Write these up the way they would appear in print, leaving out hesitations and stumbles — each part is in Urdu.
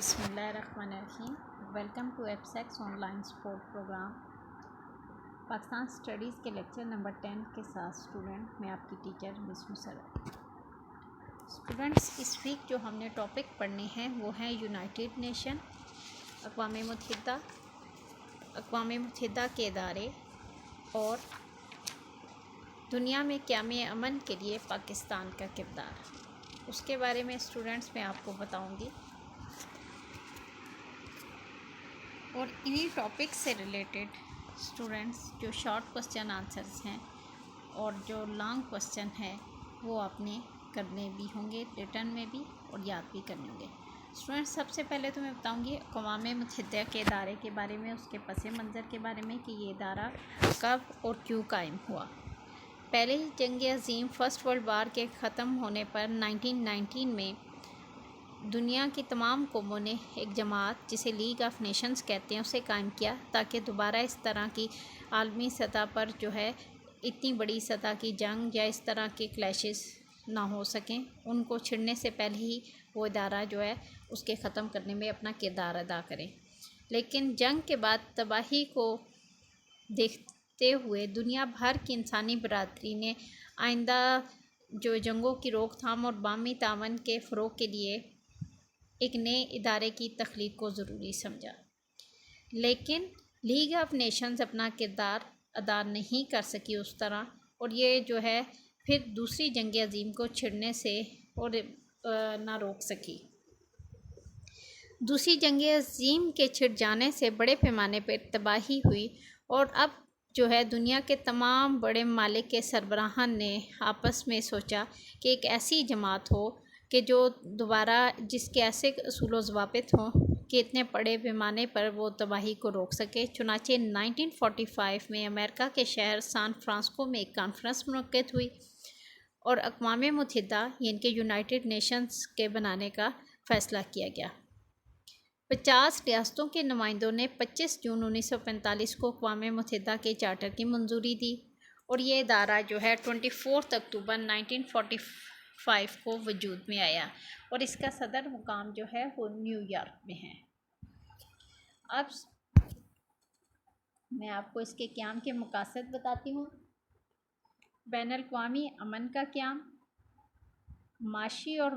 بسم اللہ الرحمن الرحیم۔ Welcome to APSACS online support program Pakistan studies کے لیکچر نمبر 10 کے ساتھ اسٹوڈنٹ میں آپ کی ٹیچر مس مسرت۔ اسٹوڈنٹس، اس ویک جو ہم نے ٹاپک پڑھنے ہیں وہ ہیں یونائٹڈ نیشن، اقوام متحدہ کے ادارے اور دنیا میں قیام امن کے لیے پاکستان کا کردار۔ اس کے بارے میں اسٹوڈنٹس میں آپ کو بتاؤں گی، اور انہی ٹاپک سے ریلیٹڈ اسٹوڈنٹس جو شارٹ کوسچن آنسرز ہیں اور جو لانگ کوسچن ہے وہ آپ نے کرنے بھی ہوں گے، ریٹن میں بھی اور یاد بھی کرنے ہوں گے۔ اسٹوڈنٹس، سب سے پہلے تو میں بتاؤں گی اقوام متحدہ کے ادارے کے بارے میں، اس کے پس منظر کے بارے میں کہ یہ ادارہ کب اور کیوں قائم ہوا۔ پہلی جنگ عظیم فرسٹ ورلڈ وار کے ختم ہونے پر 1919 میں دنیا کی تمام قوموں نے ایک جماعت جسے لیگ آف نیشنز کہتے ہیں اسے قائم کیا، تاکہ دوبارہ اس طرح کی عالمی سطح پر جو ہے اتنی بڑی سطح کی جنگ یا اس طرح کے کلیشز نہ ہو سکیں۔ ان کو چھڑنے سے پہلے ہی وہ ادارہ جو ہے اس کے ختم کرنے میں اپنا کردار ادا کریں۔ لیکن جنگ کے بعد تباہی کو دیکھتے ہوئے دنیا بھر کی انسانی برادری نے آئندہ جو جنگوں کی روک تھام اور باہمی تعاون کے فروغ کے لیے ایک نئے ادارے کی تخلیق کو ضروری سمجھا، لیکن لیگ آف نیشنز اپنا کردار ادا نہیں کر سکی اس طرح، اور یہ جو ہے پھر دوسری جنگ عظیم کو چھڑنے سے اور نہ روک سکی۔ دوسری جنگ عظیم کے چھڑ جانے سے بڑے پیمانے پر تباہی ہوئی، اور اب جو ہے دنیا کے تمام بڑے ممالک کے سربراہان نے آپس میں سوچا کہ ایک ایسی جماعت ہو کہ جو دوبارہ جس کے ایسے اصول و ضوابط ہوں کہ اتنے بڑے پیمانے پر وہ تباہی کو روک سکے۔ چنانچہ 1945 میں امریکہ کے شہر سان فرانسسکو میں ایک کانفرنس منعقد ہوئی اور اقوام متحدہ یعنی کہ یونائٹڈ نیشنز کے بنانے کا فیصلہ کیا گیا۔ 50 ریاستوں کے نمائندوں نے 25 جون 1945 کو اقوام متحدہ کے چارٹر کی منظوری دی، اور یہ ادارہ جو ہے 24 اکتوبر 1945 کو وجود میں آیا، اور اس کا صدر مقام جو ہے وہ نیو یارک میں ہے۔ اب میں آپ کو اس کے قیام کے مقاصد بتاتی ہوں۔ بین الاقوامی امن کا قیام، معاشی اور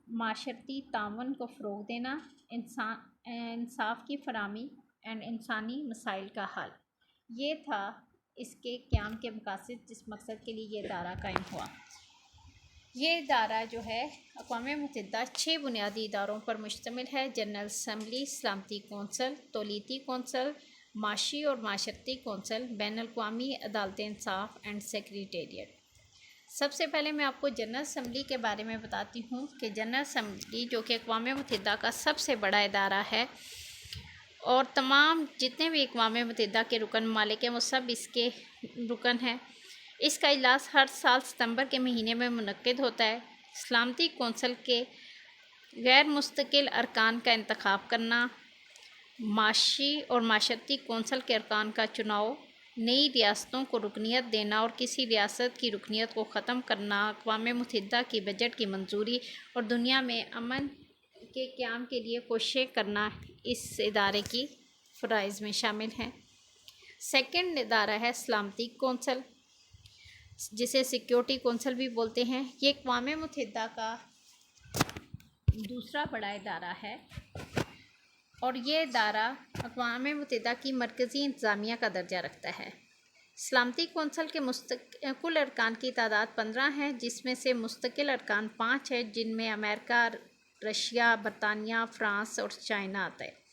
معاشرتی تعاون کو فروغ دینا، انصاف کی فراہمی اور انسانی مسائل کا حل، یہ تھا اس کے قیام کے مقاصد، جس مقصد کے لیے یہ ادارہ قائم ہوا۔ یہ ادارہ جو ہے اقوام متحدہ 6 بنیادی اداروں پر مشتمل ہے: جنرل اسمبلی، سلامتی کونسل، تولیتی کونسل، معاشی اور معاشرتی کونسل، بین الاقوامی عدالت انصاف اینڈ سیکریٹریٹ۔ سب سے پہلے میں آپ کو جنرل اسمبلی کے بارے میں بتاتی ہوں کہ جنرل اسمبلی جو کہ اقوام متحدہ کا سب سے بڑا ادارہ ہے، اور تمام جتنے بھی اقوام متحدہ کے رکن ممالک ہیں وہ سب اس کے رکن ہیں۔ اس کا اجلاس ہر سال ستمبر کے مہینے میں منعقد ہوتا ہے۔ سلامتی کونسل کے غیر مستقل ارکان کا انتخاب کرنا، معاشی اور معاشرتی کونسل کے ارکان کا چناؤ، نئی ریاستوں کو رکنیت دینا اور کسی ریاست کی رکنیت کو ختم کرنا، اقوام متحدہ کی بجٹ کی منظوری اور دنیا میں امن کے قیام کے لیے کوششیں کرنا اس ادارے کی فرائض میں شامل ہیں۔ سیکنڈ ادارہ ہے سلامتی کونسل، جسے سیکیورٹی کونسل بھی بولتے ہیں۔ یہ اقوام متحدہ کا دوسرا بڑا ادارہ ہے، اور یہ ادارہ اقوام متحدہ کی مرکزی انتظامیہ کا درجہ رکھتا ہے۔ سلامتی کونسل کے کل ارکان کی تعداد 15 ہے، جس میں سے مستقل ارکان 5 ہیں، جن میں امریکہ، رشیا، برطانیہ، فرانس اور چائنا آتا ہے،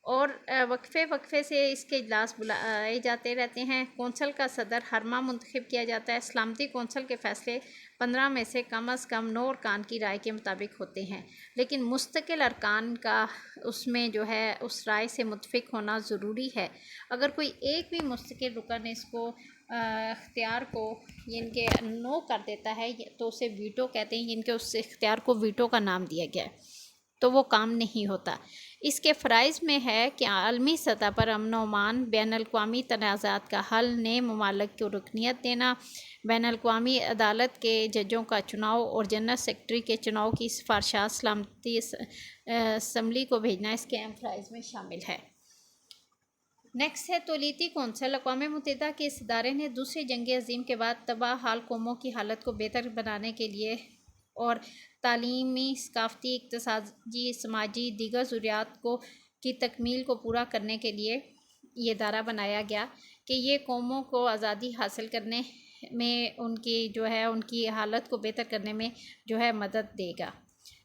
اور وقفے سے اس کے اجلاس بلائے جاتے رہتے ہیں۔ کونسل کا صدر ہر ماہ منتخب کیا جاتا ہے۔ سلامتی کونسل کے فیصلے 15 میں سے کم از کم 9 ارکان کی رائے کے مطابق ہوتے ہیں، لیکن مستقل ارکان کا اس میں جو ہے اس رائے سے متفق ہونا ضروری ہے۔ اگر کوئی ایک بھی مستقل رکن اس کو اختیار کو یعنی کہ نو کر دیتا ہے تو اسے ویٹو کہتے ہیں، یعنی کہ اس اختیار کو ویٹو کا نام دیا گیا ہے۔ تو وہ کام نہیں ہوتا۔ اس کے فرائض میں ہے کہ عالمی سطح پر امن و امان، بین الاقوامی تنازعات کا حل، نئے ممالک کو رکنیت دینا، بین الاقوامی عدالت کے ججوں کا چناؤ اور جنرل سیکرٹری کے چناؤ کی سفارشات سلامتی اسمبلی کو بھیجنا اس کے اہم فرائض میں شامل ہے۔ نیکسٹ ہے تولیتی کونسل۔ اقوام متحدہ کے اس ادارے نے دوسری جنگ عظیم کے بعد تباہ حال قوموں کی حالت کو بہتر بنانے کے لیے اور تعلیمی، ثقافتی، اقتصادی، سماجی دیگر ضروریات کی تکمیل کو پورا کرنے کے لیے یہ ادارہ بنایا گیا کہ یہ قوموں کو آزادی حاصل کرنے میں ان کی حالت کو بہتر کرنے میں مدد دے گا،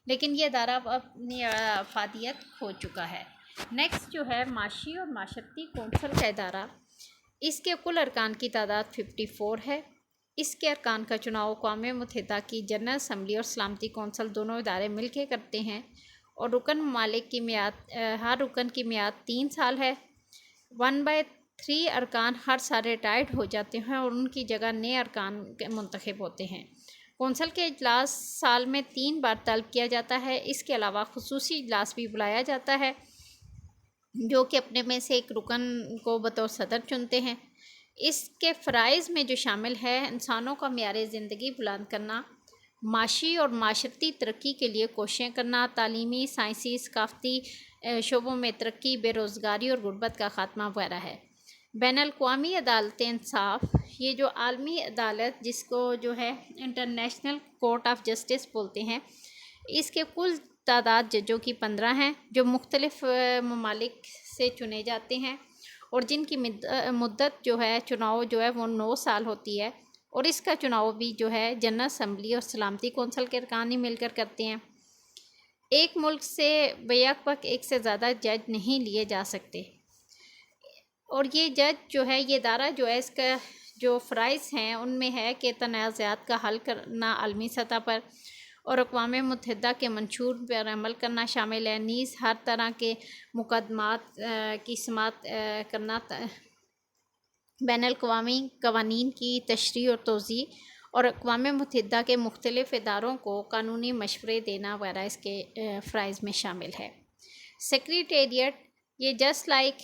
لیکن یہ ادارہ اب اپنی افادیت کھو چکا ہے۔ نیکسٹ معاشی اور معاشرتی کونسل کا ادارہ، اس کے کل ارکان کی تعداد 54 ہے۔ اس کے ارکان کا چناؤ اقوام متحدہ کی جنرل اسمبلی اور سلامتی کونسل دونوں ادارے مل کے کرتے ہیں، اور رکن ممالک کی میعاد، ہر رکن کی میعاد 3 سال ہے۔ 1/3 ارکان ہر سال ریٹائرڈ ہو جاتے ہیں اور ان کی جگہ نئے ارکان منتخب ہوتے ہیں۔ کونسل کے اجلاس سال میں 3 بار طلب کیا جاتا ہے۔ اس کے علاوہ خصوصی اجلاس بھی بلایا جاتا ہے جو کہ اپنے میں سے ایک رکن کو بطور صدر چنتے ہیں۔ اس کے فرائض میں جو شامل ہے: انسانوں کا معیار زندگی بلند کرنا، معاشی اور معاشرتی ترقی کے لیے کوششیں کرنا، تعلیمی، سائنسی، ثقافتی شعبوں میں ترقی، بے روزگاری اور غربت کا خاتمہ وغیرہ ہے۔ بین الاقوامی عدالت انصاف، یہ جو عالمی عدالت جس کو انٹرنیشنل کورٹ آف جسٹس بولتے ہیں، اس کے کل تعداد ججوں کی 15 ہیں جو مختلف ممالک سے چنے جاتے ہیں، اور جن کی مدت چناؤ وہ 9 سال ہوتی ہے، اور اس کا چناؤ بھی جنرل اسمبلی اور سلامتی کونسل کے ارکان ہی مل کر کرتے ہیں۔ ایک ملک سے بیک وقت ایک سے زیادہ جج نہیں لیے جا سکتے، اور یہ جج یہ ادارہ اس کا جو فرائض ہیں ان میں ہے کہ تنازعات کا حل کرنا عالمی سطح پر اور اقوام متحدہ کے منشور پر عمل کرنا شامل ہے، نیز ہر طرح کے مقدمات کی سماعت کرنا، بین الاقوامی قوانین کی تشریح اور توضیح، اور اقوام متحدہ کے مختلف اداروں کو قانونی مشورے دینا وغیرہ اس کے فرائض میں شامل ہے۔ سیکریٹریٹ، یہ جسٹ لائک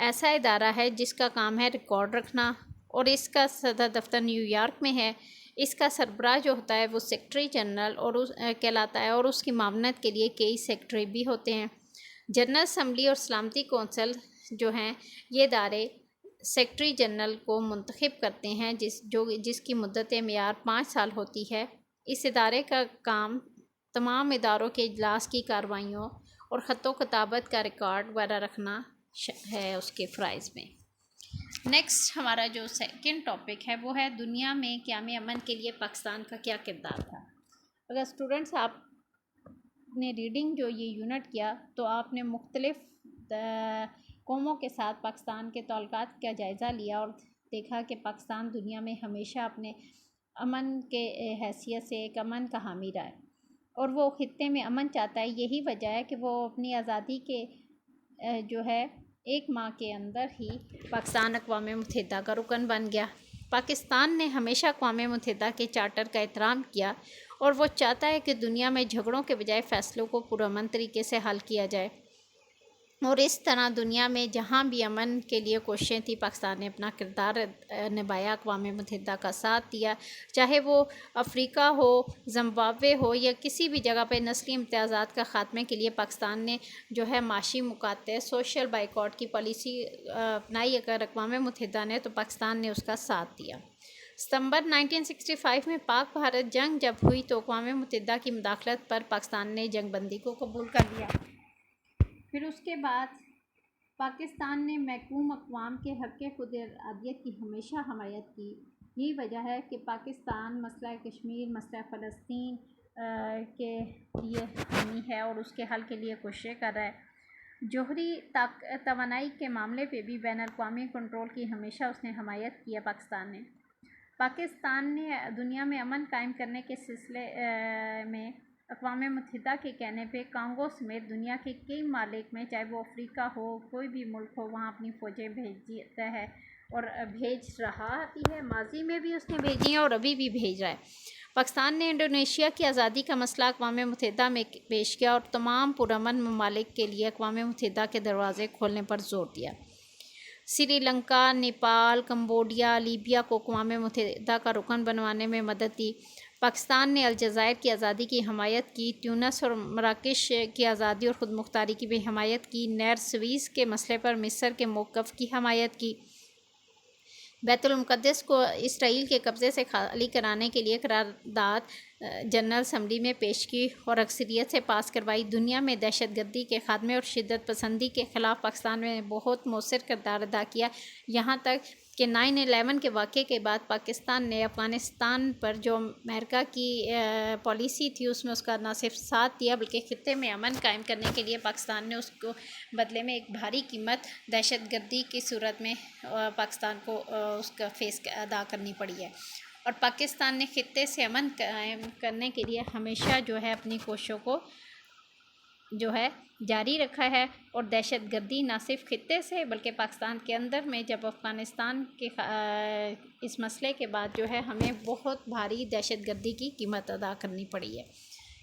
ایسا ادارہ ہے جس کا کام ہے ریکارڈ رکھنا، اور اس کا صدر دفتر نیو یارک میں ہے۔ اس کا سربراہ ہوتا ہے وہ سیکرٹری جنرل کہلاتا ہے، اور اس کی معاونت کے لیے کئی سیکرٹری بھی ہوتے ہیں۔ جنرل اسمبلی اور سلامتی کونسل یہ ادارے سیکرٹری جنرل کو منتخب کرتے ہیں جس کی مدت معیار 5 سال ہوتی ہے۔ اس ادارے کا کام تمام اداروں کے اجلاس کی کارروائیوں اور خط و کتابت کا ریکارڈ وغیرہ رکھنا ہے اس کے فرائض میں۔ نیکسٹ ہمارا جو سیکنڈ ٹاپک ہے وہ ہے دنیا میں قیام امن کے لیے پاکستان کا کیا کردار تھا۔ اگر اسٹوڈنٹس آپ نے ریڈنگ یہ یونٹ کیا تو آپ نے مختلف قوموں کے ساتھ پاکستان کے تعلقات کا جائزہ لیا اور دیکھا کہ پاکستان دنیا میں ہمیشہ اپنے امن کے حیثیت سے ایک امن کا حامی رہا ہے، اور وہ خطے میں امن چاہتا ہے۔ یہی وجہ ہے کہ وہ اپنی آزادی کے 1 ماہ کے اندر ہی پاکستان اقوام متحدہ کا رکن بن گیا۔ پاکستان نے ہمیشہ اقوام متحدہ کے چارٹر کا احترام کیا، اور وہ چاہتا ہے کہ دنیا میں جھگڑوں کے بجائے فیصلوں کو پرامن طریقے سے حل کیا جائے، اور اس طرح دنیا میں جہاں بھی امن کے لیے کوششیں تھیں پاکستان نے اپنا کردار نبھایا، اقوام متحدہ کا ساتھ دیا، چاہے وہ افریقہ ہو، زمبابوے ہو، یا کسی بھی جگہ پہ نسلی امتیازات کا خاتمے کے لیے پاکستان نے معاشی مقاطع، سوشل بائیکاٹ کی پالیسی اپنائی۔ اگر اقوام متحدہ نے تو پاکستان نے اس کا ساتھ دیا۔ ستمبر 1965 میں پاک بھارت جنگ جب ہوئی تو اقوام متحدہ کی مداخلت پر پاکستان نے جنگ بندی کو قبول کر لیا۔ پھر اس کے بعد پاکستان نے محکوم اقوام کے حق خود ارادیت کی ہمیشہ حمایت کی۔ یہی وجہ ہے کہ پاکستان مسئلہ کشمیر، مسئلہ فلسطین کے لیے حامی ہے اور اس کے حل کے لیے کوششیں کر رہا ہے۔ جوہری توانائی کے معاملے پہ بھی بین الاقوامی کنٹرول کی ہمیشہ اس نے حمایت کی ہے۔ پاکستان نے دنیا میں امن قائم کرنے کے سلسلے میں اقوام متحدہ کے کہنے پہ کانگو سمیت دنیا کے کئی ممالک میں، چاہے وہ افریقہ ہو، کوئی بھی ملک ہو، وہاں اپنی فوجیں بھیجتا ہے، اور بھیج رہا بھی ہے، ماضی میں بھی اس نے بھیجی ہیں اور ابھی بھی بھیج رہا ہے۔ پاکستان نے انڈونیشیا کی آزادی کا مسئلہ اقوام متحدہ میں پیش کیا اور تمام پرامن ممالک کے لیے اقوام متحدہ کے دروازے کھولنے پر زور دیا۔ سری لنکا، نیپال، کمبوڈیا، لیبیا کو اقوام متحدہ کا رکن بنوانے میں مدد دی۔ پاکستان نے الجزائر کی آزادی کی حمایت کی، تیونس اور مراکش کی آزادی اور خود مختاری کی بھی حمایت کی، نہر سویز کے مسئلے پر مصر کے موقف کی حمایت کی، بیت المقدس کو اسرائیل کے قبضے سے خالی کرانے کے لیے قرارداد جنرل اسمبلی میں پیش کی اور اکثریت سے پاس کروائی۔ دنیا میں دہشت گردی کے خاتمے اور شدت پسندی کے خلاف پاکستان نے بہت مؤثر کردار ادا کیا، یہاں تک کہ 9/11 کے واقعے کے بعد پاکستان نے افغانستان پر جو امریکہ کی پالیسی تھی اس میں اس کا نہ صرف ساتھ دیا بلکہ خطے میں امن قائم کرنے کے لیے پاکستان نے اس کو بدلے میں ایک بھاری قیمت دہشت گردی کی صورت میں پاکستان کو اس کا فیس ادا کرنی پڑی ہے، اور پاکستان نے خطے سے امن قائم کرنے کے لیے ہمیشہ جو ہے اپنی کوششوں کو جو ہے جاری رکھا ہے، اور دہشت گردی نہ صرف خطے سے بلکہ پاکستان کے اندر میں جب افغانستان کے اس مسئلے کے بعد جو ہے ہمیں بہت بھاری دہشت گردی کی قیمت ادا کرنی پڑی ہے۔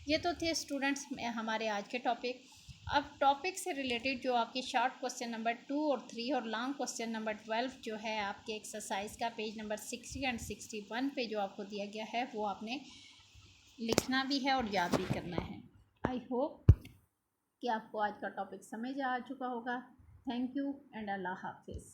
یہ تو تھے اسٹوڈنٹس ہمارے آج کے ٹاپک۔ اب ٹاپک سے ریلیٹڈ جو آپ کی شارٹ کوسچن نمبر 2 اور 3 اور لانگ کوسچن نمبر 12 جو ہے آپ کے ایکسرسائز کا پیج نمبر 60 اینڈ 61 پہ جو آپ کو دیا گیا ہے وہ آپ نے لکھنا بھی ہے اور یاد بھی کرنا ہے۔ آئی ہوپ کہ آپ کو آج کا ٹاپک سمجھ آ چکا ہوگا۔ تھینک یو اینڈ اللہ حافظ۔